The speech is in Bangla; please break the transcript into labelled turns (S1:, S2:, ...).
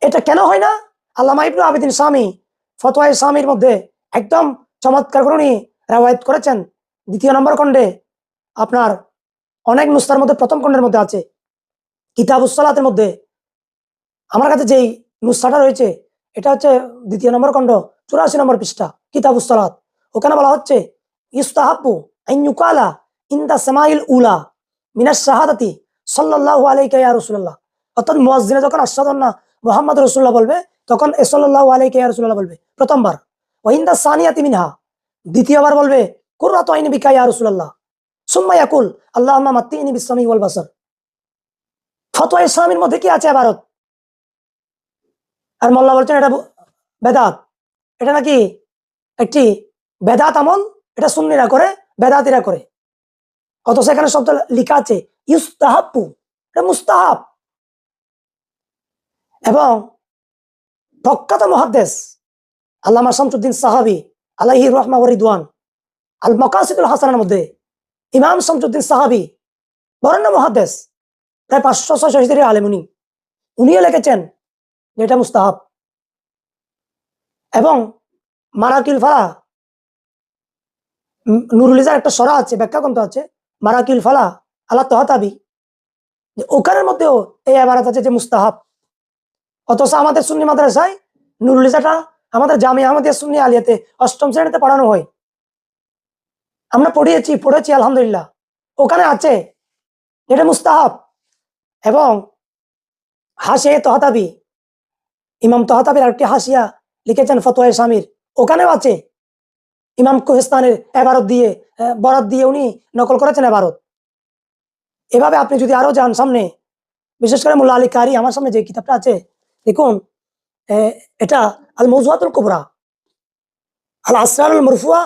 S1: এটা কেন হয় না? আল্লামা ইবনে আবিদিন শামী ফতোয়ায়ে শামীর মধ্যে একদম চমৎকার করে উনি রিওয়ায়াত করেছেন। 2 নম্বর খণ্ডে আপনার অনেক নুসখার মধ্যে প্রথম খণ্ডের মধ্যে আছে, কিতাবুস সালাতের মধ্যে আমার কাছে যেই নুসখাটা রয়েছে এটা হচ্ছে 2 নম্বর খণ্ড 84 নম্বর পৃষ্ঠা, কিতাবুস সালাত। ওখানে বলা হচ্ছে ইস্তাহাব্বু আন ইউকালা ইনদা সামাইল উলা মিনাস শাহাদাতি সাল্লাল্লাহু আলাইকা ইয়া রাসূলুল্লাহ। অর্থাৎ মুয়াজ্জিনে যখন আশহাদু আন্না মুহাম্মদ রাসূলুল্লাহ বলবে তখন সাল্লাল্লাহু আলাইকা ইয়া রাসূলুল্লাহ বলবে প্রথমবার। ওয়া ইনদা সানিয়াতি মিনহা, দ্বিতীয়বার বলবে কুররাতু আইনি বিকা ইয়া রাসূলুল্লাহ। সুম্মা ইয়াকুল আল্লাহুম্মা মাত্তিনি বিস-সামি ওয়াল বাসার। ফতোয়া ইসলামের মধ্যে কি আছে ইবারত? আর মোল্লা বলছেন এটা বেদাত, এটা নাকি একটি বেদাত আমল, এটা সুন্নিরা করে, বেদাতিরা করে। অথচ এখানে শব্দ লেখা আছে ইউস্তাহাব্বু, এটা মুস্তাহাব। এবং প্রখ্যাত মুহাদ্দিস আল্লামা শামসুদ্দিন সাহাবী আলাইহি রাহমা ওয়া রিদওয়ান আল মাকাসিদুল হাসানার মধ্যে ইমাম শামসুদ্দিন সাহাবী বরেণ্য মুহাদ্দিস, প্রায় 500-600 হিজরি আলেম, উনিও লিখেছেন যে এটা মুস্তাহাব। এবং মারাকিল ফালা নুরুল ইজার একটা সরা আছে, ব্যাখ্যা গ্রন্থ আছে মারাকিল ফালা আলা তহাতাবি, যে ওখানের মধ্যেও এই ইবারত আছে যে মুস্তাহাব। অথচ আমাদের সুন্নি মাদ্রাসায় নুরুল ইজাটা আমাদের জামিয়া আহমদিয়া সুন্নি আলিয়াতে 8ম শ্রেণীতে পড়ানো হয়, আমরা পড়েছি আলহামদুলিল্লাহ, ওখানে আছে এটা মুস্তাহাব। এবং হাসিয়ে তহাতাবি, ইমাম তহাতাবির আরেকটি হাসিয়া লিখেছেন ফতোয়ায়ে শামীর, ওখানেও আছে ইমাম কোহেস্তানের ইবারত দিয়ে বরাত দিয়ে উনি নকল করেছেন ইবারত। এভাবে আপনি যদি আরো যান সামনে, বিশেষ করে মোল্লা আলী কারি আমার সামনে যে কিতাবটা আছে দেখুন, এটা আল মওজুআতুল কুবরা আল আসরারুল মারফুআ